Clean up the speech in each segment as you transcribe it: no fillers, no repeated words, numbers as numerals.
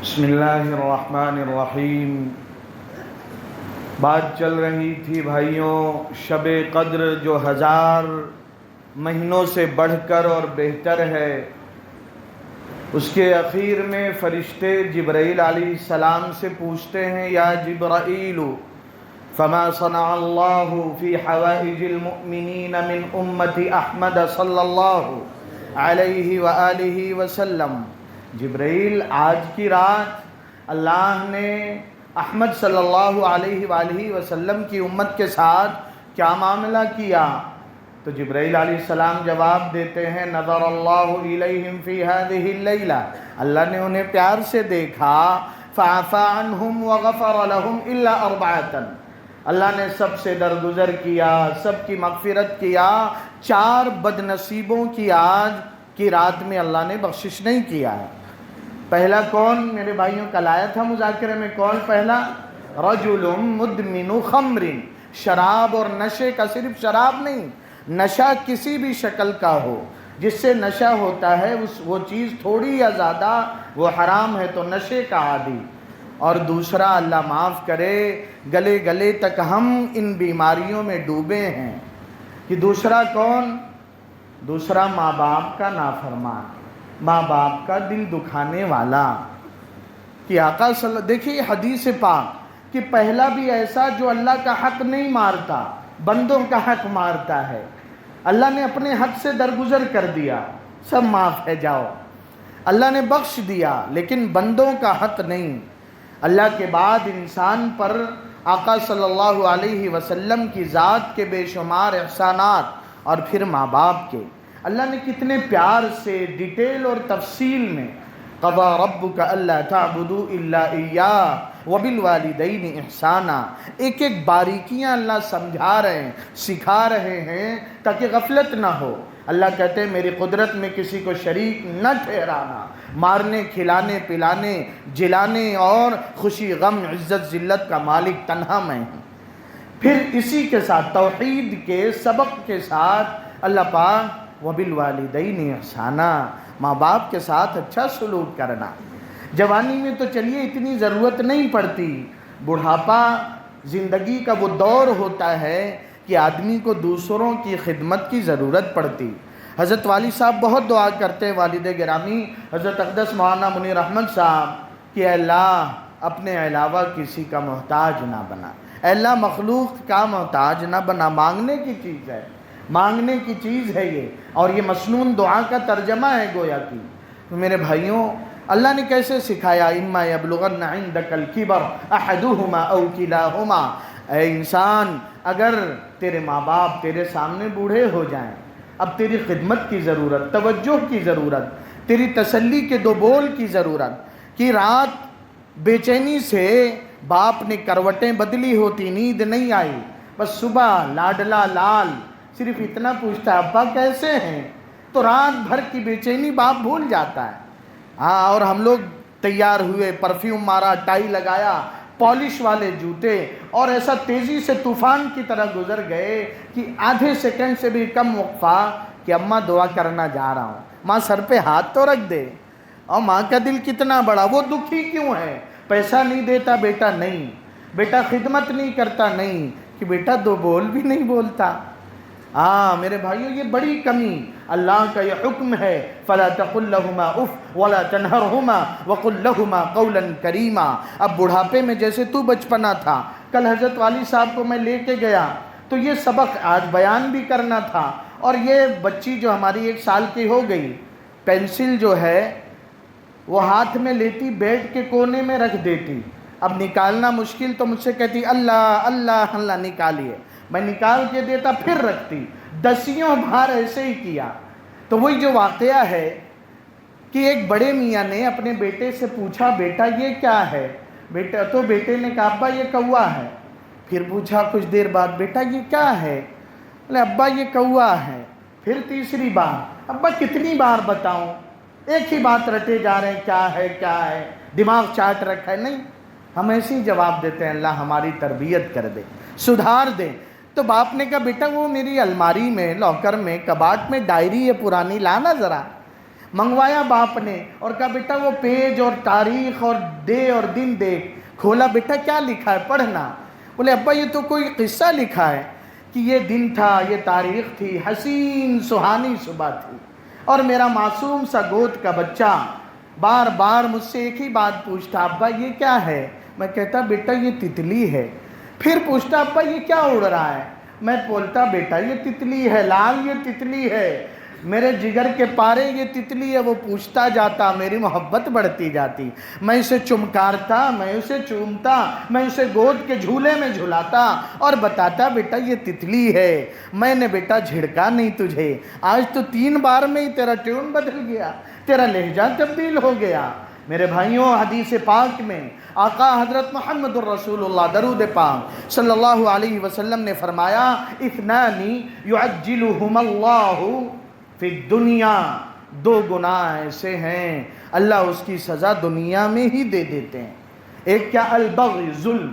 بسم اللہ الرحمن الرحیم۔ بات چل رہی تھی بھائیوں شب قدر جو 1000 مہینوں سے بڑھ کر اور بہتر ہے، اس کے اخیر میں فرشتے جبرائیل علیہ السلام سے پوچھتے ہیں یا جبرائیل فما صنع اللہ فی حوائج المؤمنین من امت احمد صلی اللہ علیہ وآلہ وسلم۔ جبرائیل آج کی رات اللہ نے احمد صلی اللہ علیہ وآلہ وسلم کی امت کے ساتھ کیا معاملہ کیا؟ تو جبرائیل علیہ السلام جواب دیتے ہیں نظر اللہ الیہم فی ہذہ اللیلہ، اللہ نے انہیں پیار سے دیکھا، فعفا عنہم وغفر لہم الا 4، اللہ نے سب سے درگزر کیا، سب کی مغفرت کیا، 4 بد نصیبوں کی آج کی رات میں اللہ نے بخشش نہیں کیا ہے۔ پہلا کون میرے بھائیوں؟ کل آیا تھا مذاکرے میں، کون پہلا؟ رجل مدمن خمر، شراب اور نشے کا، صرف شراب نہیں، نشہ کسی بھی شکل کا ہو، جس سے نشہ ہوتا ہے وہ چیز تھوڑی یا زیادہ وہ حرام ہے، تو نشے کا عادی۔ اور دوسرا اللہ معاف کرے گلے گلے تک ہم ان بیماریوں میں ڈوبے ہیں کہ دوسرا کون؟ دوسرا ماں باپ کا نافرمان، ماں باپ کا دل دکھانے والا۔ کہ آقا صلی اللہ، دیکھیے حدیث پاک کہ پہلا بھی ایسا جو اللہ کا حق نہیں مارتا، بندوں کا حق مارتا ہے، اللہ نے اپنے حق سے درگزر کر دیا، سب معاف ہے جاؤ، اللہ نے بخش دیا، لیکن بندوں کا حق نہیں۔ اللہ کے بعد انسان پر آقا صلی اللہ علیہ وسلم کی ذات کے بے شمار احسانات، اور پھر ماں باپ کے اللہ نے کتنے پیار سے ڈیٹیل اور تفصیل میں قضى ربك الا تعبدوا الا اياه وبالوالدين احسانا، ایک ایک باریکیاں اللہ سمجھا رہے ہیں، سکھا رہے ہیں تاکہ غفلت نہ ہو۔ اللہ کہتے ہیں میری قدرت میں کسی کو شریک نہ ٹھہرانا، مارنے کھلانے پلانے جلانے اور خوشی غم عزت ذلت کا مالک تنہا میں ہوں۔ پھر اسی کے ساتھ توحید کے سبق کے ساتھ اللہ پاک وبالوالدین احسانا، ماں باپ کے ساتھ اچھا سلوک کرنا۔ جوانی میں تو چلیے اتنی ضرورت نہیں پڑتی، بڑھاپا زندگی کا وہ دور ہوتا ہے کہ آدمی کو دوسروں کی خدمت کی ضرورت پڑتی۔ حضرت والد صاحب بہت دعا کرتے ہیں، والد گرامی حضرت اقدس مولانا منیر احمد صاحب کہ اے اللہ اپنے علاوہ کسی کا محتاج نہ بنا، اے اللہ مخلوق کا محتاج نہ بنا۔ مانگنے کی چیز ہے، مانگنے کی چیز ہے یہ، اور یہ مسنون دعا کا ترجمہ ہے گویا کی۔ تو میرے بھائیوں اللہ نے کیسے سکھایا؟ اما یبلغن عندک الکبر احدہما او کلاہما، اے انسان اگر تیرے ماں باپ تیرے سامنے بوڑھے ہو جائیں، اب تیری خدمت کی ضرورت، توجہ کی ضرورت، تیری تسلی کے 2 بول کی ضرورت، کہ رات بے چینی سے باپ نے کروٹیں بدلی ہوتی، نیند نہیں آئی، بس صبح لاڈلا لال صرف اتنا پوچھتا ہے ابا کیسے ہیں، تو رات بھر کی بے چینی باپ بھول جاتا ہے۔ ہاں، اور ہم لوگ تیار ہوئے، پرفیوم مارا، ٹائی لگایا، پالش والے جوتے، اور ایسا تیزی سے طوفان کی طرح گزر گئے کہ آدھے سیکنڈ سے بھی کم وقفہ کہ اماں دعا کرنا جا رہا ہوں، ماں سر پہ ہاتھ تو رکھ دے۔ اور ماں کا دل کتنا بڑا، وہ دکھی کیوں ہے؟ پیسہ نہیں دیتا بیٹا، نہیں بیٹا خدمت نہیں کرتا، نہیں کہ بیٹا 2 بول بھی نہیں بولتا۔ ہاں میرے بھائیوں یہ بڑی کمی، اللہ کا یہ حکم ہے فَلَا تَقُلْ لَهُمَا اُفْ وَلَا تَنْهَرْهُمَا وَقُلْ لَهُمَا قَوْلًا كَرِيمًا۔ اب بڑھاپے میں جیسے تو بچپنا تھا، کل حضرت والد صاحب کو میں لے کے گیا تو یہ سبق آج بیان بھی کرنا تھا، اور یہ بچی جو ہماری 1 سال کی ہو گئی، پینسل جو ہے وہ ہاتھ میں لیتی، بیڈ کے کونے میں رکھ دیتی، اب نکالنا مشکل تو مجھ سے کہتی اللہ اللہ اللہ نکالیے، میں نکال کے دیتا پھر رکھتی، 10 بار ایسے ہی کیا۔ تو وہی جو واقعہ ہے کہ ایک بڑے میاں نے اپنے بیٹے سے پوچھا بیٹا یہ کیا ہے؟ بیٹا تو بیٹے نے کہا ابا یہ کوا ہے۔ پھر پوچھا کچھ دیر بعد بیٹا یہ کیا ہے؟ بولے ابا یہ کوا ہے۔ پھر تیسری بار ابا کتنی بار بتاؤں؟ ایک ہی بات رٹے جا رہے ہیں، کیا ہے کیا ہے، دماغ چاٹ رکھا ہے۔ نہیں، ہم ایسے ہی جواب دیتے ہیں، اللہ ہماری تربیت کر دے، سدھار دے۔ تو باپ نے کہا بیٹا وہ میری الماری میں، لاکر میں، کباٹ میں ڈائری ہے پرانی، لانا ذرا۔ منگوایا باپ نے اور کہا بیٹا وہ پیج اور تاریخ اور ڈے اور دن دیکھ. کھولا, بیٹا کیا لکھا ہے پڑھنا. بولے ابا یہ تو کوئی قصہ لکھا ہے کہ یہ دن تھا, یہ تاریخ تھی, حسین سہانی صبح تھی, اور میرا معصوم سا گود کا بچہ بار بار مجھ سے ایک ہی بات پوچھتا, ابا یہ کیا ہے. میں کہتا بیٹا یہ تتلی ہے. پھر پوچھتا ابا یہ کیا اڑ رہا ہے. میں بولتا بیٹا یہ تتلی ہے لال, یہ تتلی ہے, میرے جگر کے پارے یہ تتلی ہے. وہ پوچھتا جاتا, میری محبت بڑھتی جاتی, میں اسے چمکارتا, میں اسے چومتا, میں اسے گود کے جھولے میں جھلاتا اور بتاتا بیٹا یہ تتلی ہے. میں نے بیٹا جھڑکا نہیں تجھے, آج تو 3 بار میں ہی تیرا ٹیون بدل گیا, تیرا لہجہ تبدیل ہو گیا. میرے بھائیوں, حدیث پاک میں آقا حضرت محمد الرسول اللہ درود پاک صلی اللہ علیہ وسلم نے فرمایا, اثنانی یعجلہم اللہ فی الدنیا, 2 گناہ ایسے ہیں اللہ اس کی سزا دنیا میں ہی دے دیتے ہیں. ایک کیا, البغی ظلم,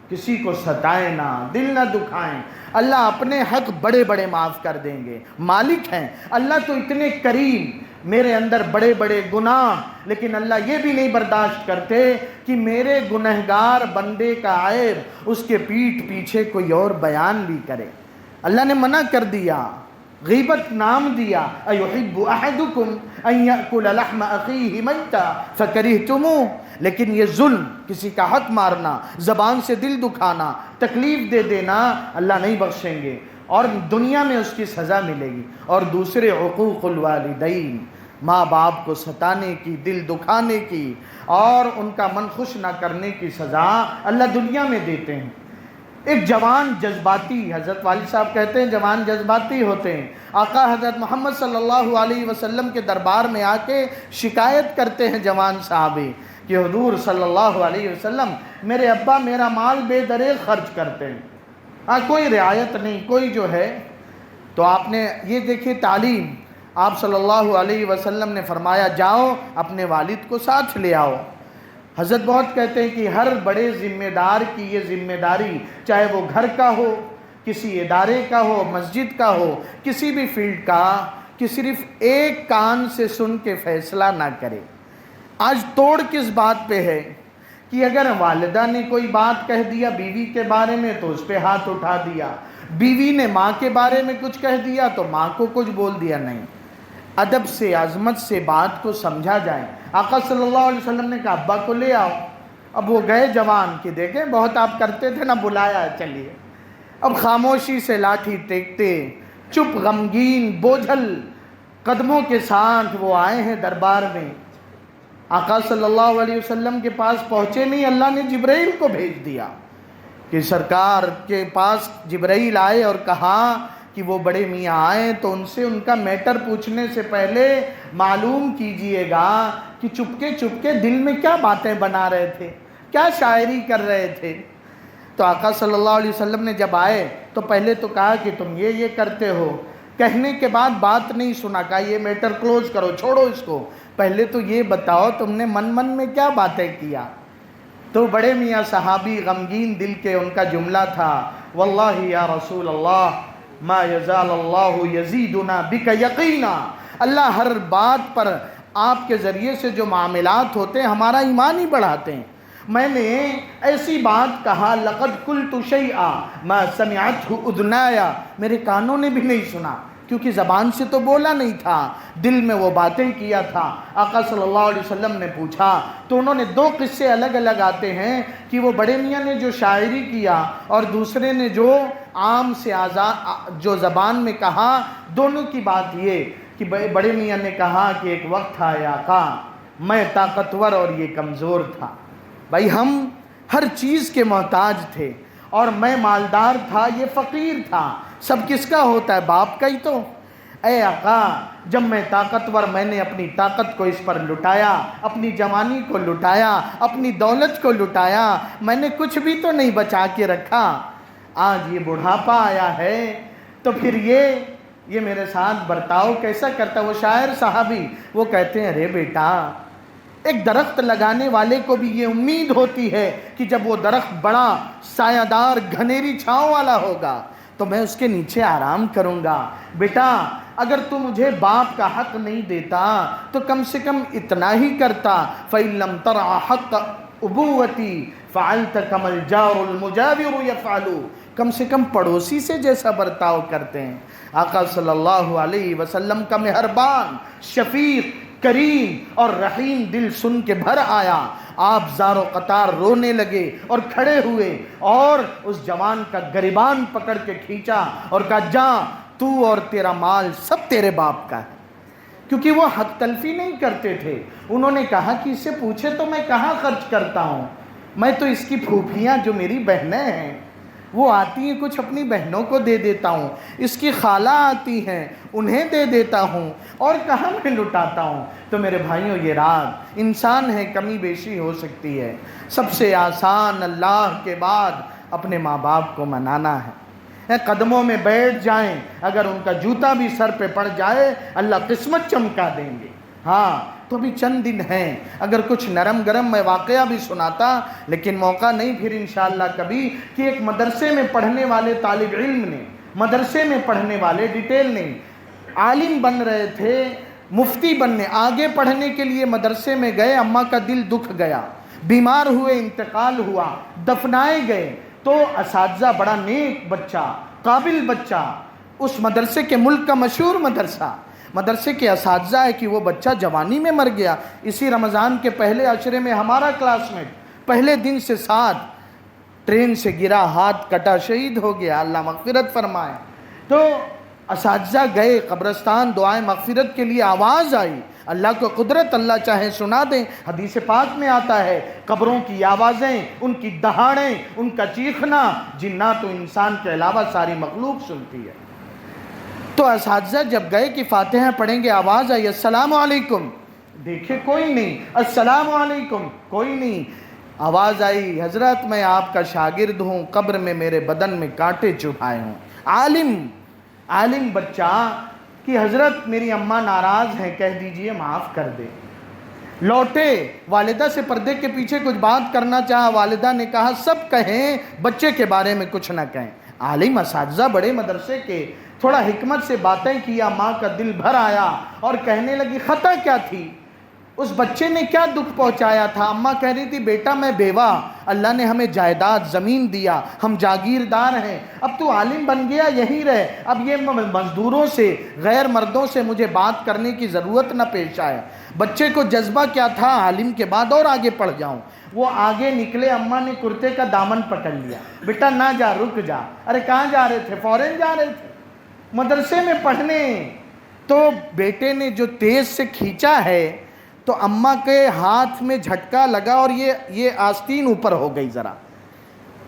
کسی کو ستائیں نہ, دل نہ دکھائیں. اللہ اپنے حق بڑے بڑے معاف کر دیں گے, مالک ہیں اللہ تو اتنے کریم. میرے اندر بڑے بڑے گناہ, لیکن اللہ یہ بھی نہیں برداشت کرتے کہ میرے گنہگار بندے کا عیب اس کے پیٹھ پیچھے کوئی اور بیان بھی کرے. اللہ نے منع کر دیا, غیبت نام دیا, ایحب احدکم ان یأکل لحم اخیہ میتا فکرہتموہ. لیکن یہ ظلم, کسی کا حق مارنا, زبان سے دل دکھانا, تکلیف دے دینا, اللہ نہیں بخشیں گے اور دنیا میں اس کی سزا ملے گی. اور دوسرے عقوق الوالدین, ماں باپ کو ستانے کی, دل دکھانے کی اور ان کا من خوش نہ کرنے کی سزا اللہ دنیا میں دیتے ہیں. ایک جوان جذباتی, حضرت والد صاحب کہتے ہیں جوان جذباتی ہوتے ہیں. آقا حضرت محمد صلی اللہ علیہ وسلم کے دربار میں آ کے شکایت کرتے ہیں جوان صحابی کہ حضور صلی اللہ علیہ وسلم میرے ابا میرا مال بے دریغ خرچ کرتے ہیں, کوئی رعایت نہیں, کوئی جو ہے. تو آپ نے یہ دیکھیے تعلیم, آپ صلی اللہ علیہ وسلم نے فرمایا جاؤ اپنے والد کو ساتھ لے آؤ. حضرت بہت کہتے ہیں کہ ہر بڑے ذمہ دار کی یہ ذمہ داری, چاہے وہ گھر کا ہو, کسی ادارے کا ہو, مسجد کا ہو, کسی بھی فیلڈ کا, کہ صرف ایک کان سے سن کے فیصلہ نہ کرے. آج توڑ کس بات پہ ہے کہ اگر والدہ نے کوئی بات کہہ دیا بیوی کے بارے میں تو اس پہ ہاتھ اٹھا دیا, بیوی نے ماں کے بارے میں کچھ کہہ دیا تو ماں کو کچھ بول دیا. نہیں, ادب سے, عظمت سے بات کو سمجھا جائے. آقا صلی اللہ علیہ وسلم نے کہا ابا کو لے آؤ. اب وہ گئے جوان کہ دیکھیں بہت آپ کرتے تھے نا, بلایا چلیے. اب خاموشی سے لاٹھی ٹیکتے, چپ, غمگین, بوجھل قدموں کے ساتھ وہ آئے ہیں دربار میں. آقا صلی اللہ علیہ وسلم کے پاس پہنچے نہیں, اللہ نے جبرائیل کو بھیج دیا کہ سرکار کے پاس جبرائیل آئے اور کہا کہ وہ بڑے میاں آئیں تو ان سے ان کا میٹر پوچھنے سے پہلے معلوم کیجئے گا کہ چپکے چپکے دل میں کیا باتیں بنا رہے تھے, کیا شاعری کر رہے تھے. تو آقا صلی اللہ علیہ وسلم نے جب آئے تو پہلے تو کہا کہ تم یہ کرتے ہو, کہنے کے بعد بات نہیں سنا, کہا یہ میٹر کلوز کرو, چھوڑو اس کو, پہلے تو یہ بتاؤ تم نے من میں کیا باتیں کیا. تو بڑے میاں صحابی غمگین دل کے, ان کا جملہ تھا واللہ یا رسول اللہ ما یزال اللہ یزیدنا بک یقینا, اللہ ہر بات پر آپ کے ذریعے سے جو معاملات ہوتے ہیں ہمارا ایمان ہی بڑھاتے ہیں. میں نے ایسی بات کہا لقد قلت شیئا ما سمعتہ اذنایا, میرے کانوں نے بھی نہیں سنا کیونکہ زبان سے تو بولا نہیں تھا, دل میں وہ باتیں کیا تھا. آقا صلی اللہ علیہ وسلم نے پوچھا تو انہوں نے 2 قصے الگ الگ آتے ہیں کہ وہ بڑے میاں نے جو شاعری کیا اور دوسرے نے جو عام سے آزاد جو زبان میں کہا. دونوں کی بات یہ کہ بڑے میاں نے کہا کہ ایک وقت تھا یا آقا میں طاقتور اور یہ کمزور تھا. بھائی ہم ہر چیز کے محتاج تھے, اور میں مالدار تھا, یہ فقیر تھا. سب کس کا ہوتا ہے, باپ کا ہی تو. اے آقا جب میں طاقتور, میں نے اپنی طاقت کو اس پر لٹایا, اپنی جوانی کو لٹایا, اپنی دولت کو لٹایا, میں نے کچھ بھی تو نہیں بچا کے رکھا. آج یہ بڑھاپا آیا ہے تو پھر یہ میرے ساتھ برتاؤ کیسا کرتا. وہ شاعر صحابی وہ کہتے ہیں ارے بیٹا, ایک درخت لگانے والے کو بھی یہ امید ہوتی ہے کہ جب وہ درخت بڑا سایہ دار گھنیری چھاؤں والا ہوگا تو میں اس کے نیچے آرام کروں گا. بیٹا اگر تو مجھے باپ کا حق نہیں دیتا تو کم سے کم اتنا ہی کرتا، فَإِن لَمْ تَرْعَ حَقَّ أُبُوَّتِي فَعَلْتَ كَمَا الْجَارُ الْمُجَاوِرُ يَفْعَلُ، کم سے کم پڑوسی سے جیسا برتاؤ کرتے ہیں۔ آقا صلی اللہ علیہ وسلم کا مہربان، شفیق، کریم اور رحیم دل سن کے بھر آیا۔ آپ زار و قطار رونے لگے اور کھڑے ہوئے اور اس جوان کا گریبان پکڑ کے کھینچا اور کہا جا، تو اور تیرا مال سب تیرے باپ کا ہے۔ کیونکہ وہ حق تلفی نہیں کرتے تھے۔ انہوں نے کہا کہ اس سے پوچھے تو میں کہاں خرچ کرتا ہوں، میں تو اس کی پھوپھیاں جو میری بہنیں ہیں وہ آتی ہیں، کچھ اپنی بہنوں کو دے دیتا ہوں، اس کی خالہ آتی ہیں انہیں دے دیتا ہوں، اور کہاں میں لٹاتا ہوں۔ تو میرے بھائیوں یہ رات انسان ہے، کمی بیشی ہو سکتی ہے، سب سے آسان اللہ کے بعد اپنے ماں باپ کو منانا ہے۔ قدموں میں بیٹھ جائیں، اگر ان کا جوتا بھی سر پہ پڑ جائے اللہ قسمت چمکا دیں گے۔ ہاں تو بھی چند دن ہیں، اگر کچھ نرم گرم میں واقعہ بھی سناتا، لیکن موقع نہیں، پھر انشاءاللہ کبھی، کہ ایک مدرسے میں پڑھنے والے طالب علم نے، مدرسے میں پڑھنے والے ڈیٹیل نہیں، عالم بن رہے تھے، مفتی بننے، آگے پڑھنے کے لیے مدرسے میں گئے، اماں کا دل دکھ گیا، بیمار ہوئے، انتقال ہوا، دفنائے گئے، تو اساتذہ، بڑا نیک بچہ، قابل بچہ، اس مدرسے کے، ملک کا مشہور مدرسے کے اساتذہ ہے کہ وہ بچہ جوانی میں مر گیا۔ اسی رمضان کے پہلے عشرے میں ہمارا کلاس میٹ پہلے دن سے ساتھ ٹرین سے گرا، ہاتھ کٹا، شہید ہو گیا، اللہ مغفرت فرمائے۔ تو اساتذہ گئے قبرستان، دعائیں مغفرت کے لیے آواز آئی، اللہ کو قدرت، اللہ چاہے سنا دیں۔ حدیث پاک میں آتا ہے قبروں کی آوازیں، ان کی دہاڑیں، ان کا چیخنا جنات و انسان کے علاوہ ساری مخلوق سنتی ہے۔ تو اساتذہ جب گئے کہ فاتحہ پڑھیں گے، آواز آئی السلام علیکم، دیکھے کوئی نہیں، السلام علیکم کوئی نہیں، آواز آئی حضرت میں آپ کا شاگرد ہوں، قبر میں میرے بدن میں کانٹے چبھائے ہوں۔ عالم بچہ کہ حضرت میری اماں ناراض ہیں، کہہ دیجئے معاف کر دے۔ لوٹے، والدہ سے پردے کے پیچھے کچھ بات کرنا چاہا، والدہ نے کہا سب کہیں، بچے کے بارے میں کچھ نہ کہیں۔ عالم اساتذہ بڑے مدرسے کے، تھوڑا حکمت سے باتیں کیا، ماں کا دل بھر آیا اور کہنے لگی خطا کیا تھی، اس بچے نے کیا دکھ پہنچایا تھا؟ اماں کہہ رہی تھی بیٹا میں بیوہ، اللہ نے ہمیں جائیداد زمین دیا، ہم جاگیردار ہیں، اب تو عالم بن گیا یہیں رہے، اب یہ مزدوروں سے، غیر مردوں سے مجھے بات کرنے کی ضرورت نہ پیش آئے۔ بچے کو جذبہ کیا تھا، عالم کے بعد اور آگے پڑھ جاؤں۔ وہ آگے نکلے، اماں نے کرتے کا دامن پکڑ لیا، بیٹا نہ جا، رک جا۔ ارے کہاں جا رہے تھے؟ فورن جا رہے تھے مدرسے میں پڑھنے۔ تو بیٹے نے جو تیز سے کھینچا ہے تو اماں کے ہاتھ میں جھٹکا لگا اور یہ آستین اوپر ہو گئی ذرا،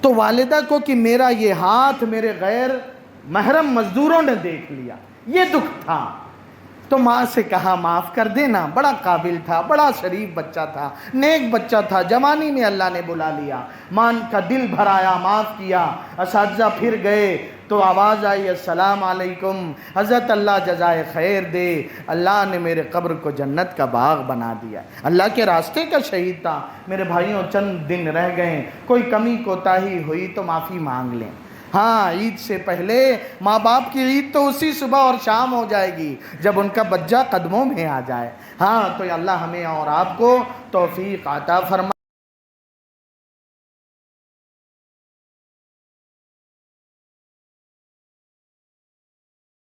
تو والدہ کو کہ میرا یہ ہاتھ میرے غیر محرم مزدوروں نے دیکھ لیا، یہ دکھ تھا۔ تو ماں سے کہا معاف کر دینا، بڑا قابل تھا، بڑا شریف بچہ تھا، نیک بچہ تھا، جوانی میں اللہ نے بلا لیا۔ ماں کا دل بھر آیا، معاف کیا۔ اساتذہ پھر گئے تو آواز آئی السلام علیکم، حضرت اللہ جزائے خیر دے، اللہ نے میرے قبر کو جنت کا باغ بنا دیا، اللہ کے راستے کا شہید تھا۔ میرے بھائیوں چند دن رہ گئے، کوئی کمی کوتاہی ہوئی تو معافی مانگ لیں۔ ہاں عید سے پہلے ماں باپ کی عید تو اسی صبح اور شام ہو جائے گی جب ان کا بچہ قدموں میں آ جائے۔ ہاں تو اللہ ہمیں اور آپ کو توفیق عطا فرمائے۔